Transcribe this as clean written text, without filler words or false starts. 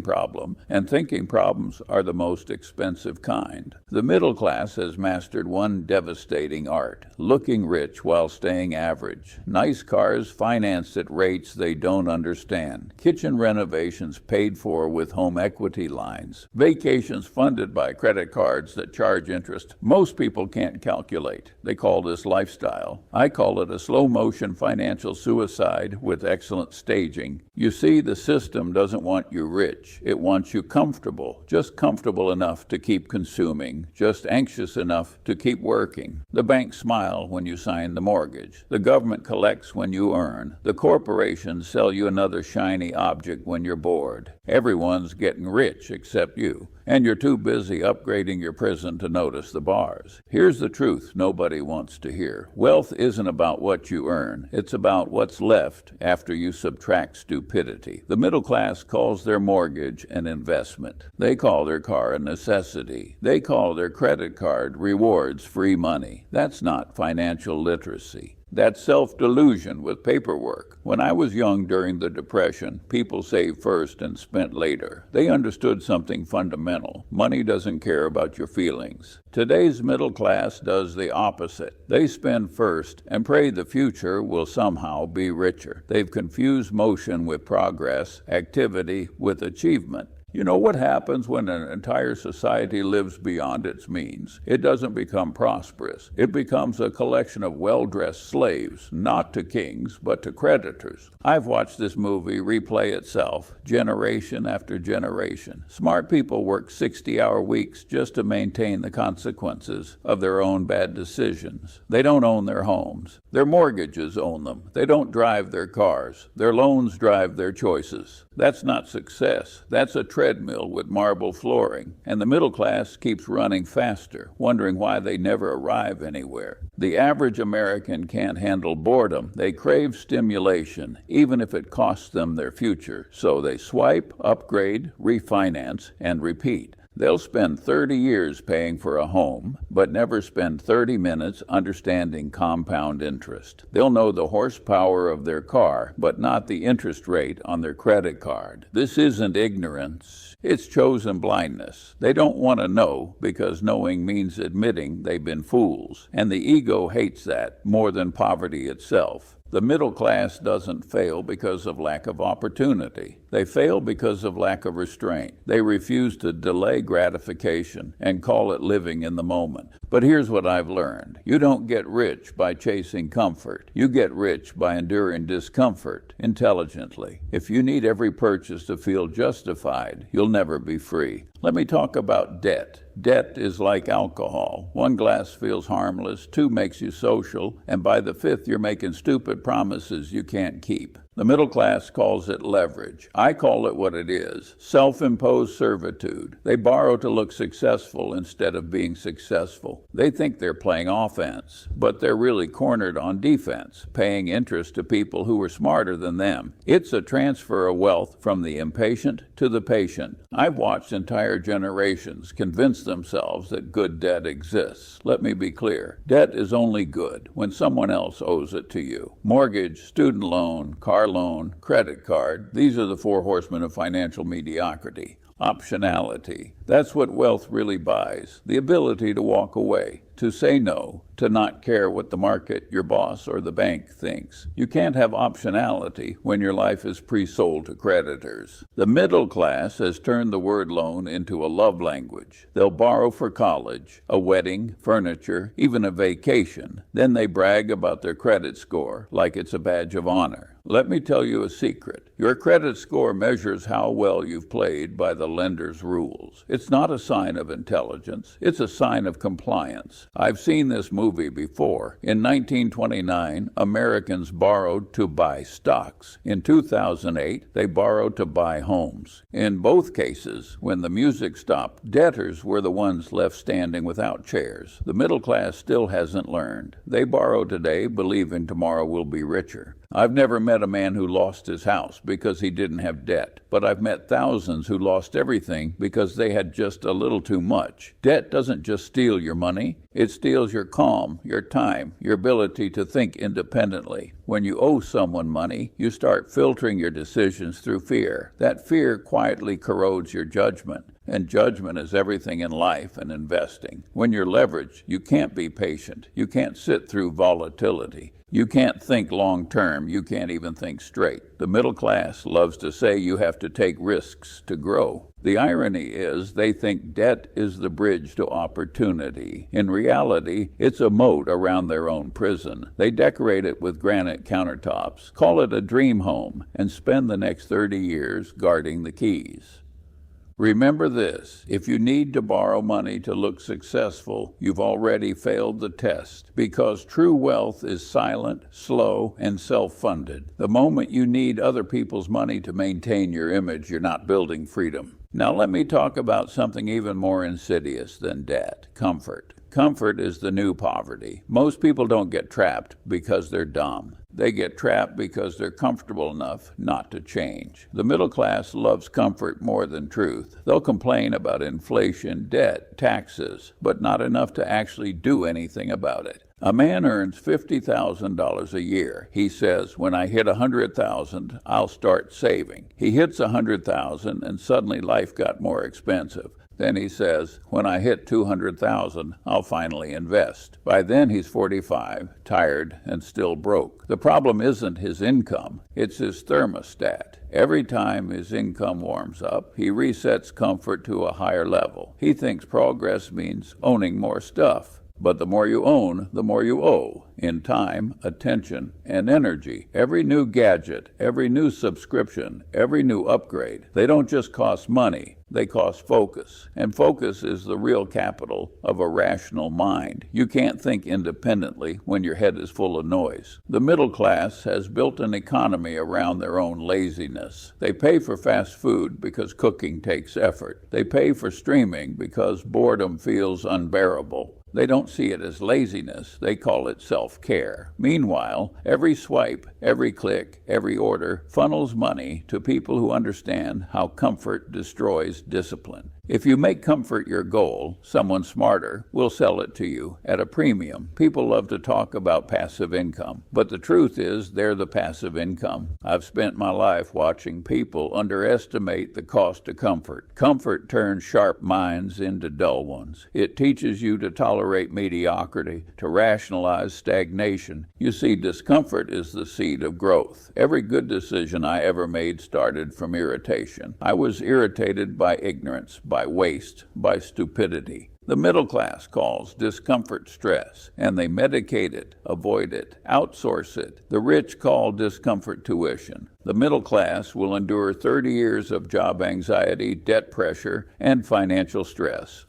problem, and thinking problems are the most expensive kind. The middle class has mastered one devastating art: looking rich while staying average. Nice cars financed at rates they don't understand. Kitchen renovations paid for with home equity lines. Vacations funded by credit cards that charge interest most people can't calculate. They call this lifestyle. I call it a slow-motion financial suicide with excellent staging. You see, the system doesn't want you rich. It wants you comfortable, just comfortable enough to keep consuming, just anxious enough to keep working. The banks smile when you sign the mortgage. The government collects when you earn. The corporations sell you another shiny object when you're bored. Everyone's getting rich except you, and you're too busy upgrading your prison to notice the bars. Here's the truth nobody wants to hear. Wealth isn't about what you earn. It's about what's left after you subtract stupidity. The middle class calls their mortgage an investment. They call their car a necessity. They call their credit card rewards free money. That's not financial literacy. That's self-delusion with paperwork. When I was young during the Depression, people saved first and spent later. They understood something fundamental. Money doesn't care about your feelings. Today's middle class does the opposite. They spend first and pray the future will somehow be richer. They've confused motion with progress, activity with achievement. You know what happens when an entire society lives beyond its means? It doesn't become prosperous. It becomes a collection of well-dressed slaves, not to kings, but to creditors. I've watched this movie replay itself, generation after generation. Smart people work 60-hour weeks just to maintain the consequences of their own bad decisions. They don't own their homes. Their mortgages own them. They don't drive their cars. Their loans drive their choices. That's not success. That's a treadmill with marble flooring. And the middle class keeps running faster, wondering why they never arrive anywhere. The average American can't handle boredom. They crave stimulation, even if it costs them their future. So they swipe, upgrade, refinance, and repeat. They'll spend 30 years paying for a home, but never spend 30 minutes understanding compound interest. They'll know the horsepower of their car, but not the interest rate on their credit card. This isn't ignorance. It's chosen blindness. They don't want to know because knowing means admitting they've been fools, and the ego hates that more than poverty itself. The middle class doesn't fail because of lack of opportunity. They fail because of lack of restraint. They refuse to delay gratification and call it living in the moment. But here's what I've learned. You don't get rich by chasing comfort. You get rich by enduring discomfort intelligently. If you need every purchase to feel justified, you'll never be free. Let me talk about debt. Debt is like alcohol. 1 glass feels harmless, 2 makes you social, and by the 5th you're making stupid promises you can't keep. The middle class calls it leverage. I call it what it is: self-imposed servitude. They borrow to look successful instead of being successful. They think they're playing offense, but they're really cornered on defense, paying interest to people who are smarter than them. It's a transfer of wealth from the impatient to the patient. I've watched entire generations convince themselves that good debt exists. Let me be clear. Debt is only good when someone else owes it to you. Mortgage, student loan, car loan, credit card, these are the 4 horsemen of financial mediocrity. Optionality. That's what wealth really buys. The ability to walk away, to say no, to not care what the market, your boss, or the bank thinks. You can't have optionality when your life is pre-sold to creditors. The middle class has turned the word loan into a love language. They'll borrow for college, a wedding, furniture, even a vacation. Then they brag about their credit score like it's a badge of honor. Let me tell you a secret. Your credit score measures how well you've played by the lender's rules. It's not a sign of intelligence. It's a sign of compliance. I've seen this movie before. In 1929, Americans borrowed to buy stocks. In 2008, they borrowed to buy homes. In both cases, when the music stopped, debtors were the ones left standing without chairs. The middle class still hasn't learned. They borrow today, believing tomorrow will be richer. I've never met a man who lost his house because he didn't have debt, but I've met thousands who lost everything because they had just a little too much. Debt doesn't just steal your money, It steals your calm, your time, your ability to think independently. When you owe someone money, you start filtering your decisions through fear. That fear quietly corrodes your judgment. And judgment is everything in life and investing. When you're leveraged, you can't be patient. You can't sit through volatility. You can't think long term. You can't even think straight. The middle class loves to say you have to take risks to grow. The irony is they think debt is the bridge to opportunity. In reality, it's a moat around their own prison. They decorate it with granite countertops, call it a dream home, and spend the next 30 years guarding the keys. Remember this, if you need to borrow money to look successful, you've already failed the test, because true wealth is silent, slow, and self-funded. The moment you need other people's money to maintain your image, you're not building freedom. Now let me talk about something even more insidious than debt, comfort. Comfort is the new poverty. Most people don't get trapped because they're dumb. They get trapped because they're comfortable enough not to change. The middle class loves comfort more than truth. They'll complain about inflation, debt, taxes, but not enough to actually do anything about it. A man earns $50,000 a year. He says, when I hit $100,000, I'll start saving. He hits $100,000 and suddenly life got more expensive. Then he says, when I hit $200,000, I'll finally invest. By then he's 45, tired, and still broke. The problem isn't his income, it's his thermostat. Every time his income warms up, he resets comfort to a higher level. He thinks progress means owning more stuff. But the more you own, the more you owe, in time, attention, and energy. Every new gadget, every new subscription, every new upgrade, they don't just cost money, they cost focus. And focus is the real capital of a rational mind. You can't think independently when your head is full of noise. The middle class has built an economy around their own laziness. They pay for fast food because cooking takes effort. They pay for streaming because boredom feels unbearable. They don't see it as laziness, they call it self-care. Meanwhile, every swipe, every click, every order funnels money to people who understand how comfort destroys discipline. If you make comfort your goal, someone smarter will sell it to you at a premium. People love to talk about passive income, but the truth is they're the passive income. I've spent my life watching people underestimate the cost of comfort. Comfort turns sharp minds into dull ones. It teaches you to tolerate mediocrity, to rationalize stagnation. You see, discomfort is the seed of growth. Every good decision I ever made started from irritation. I was irritated by ignorance, by waste, by stupidity. The middle class calls discomfort stress, and they medicate it, avoid it, outsource it. The rich call discomfort tuition. The middle class will endure 30 years of job anxiety, debt pressure, and financial stress.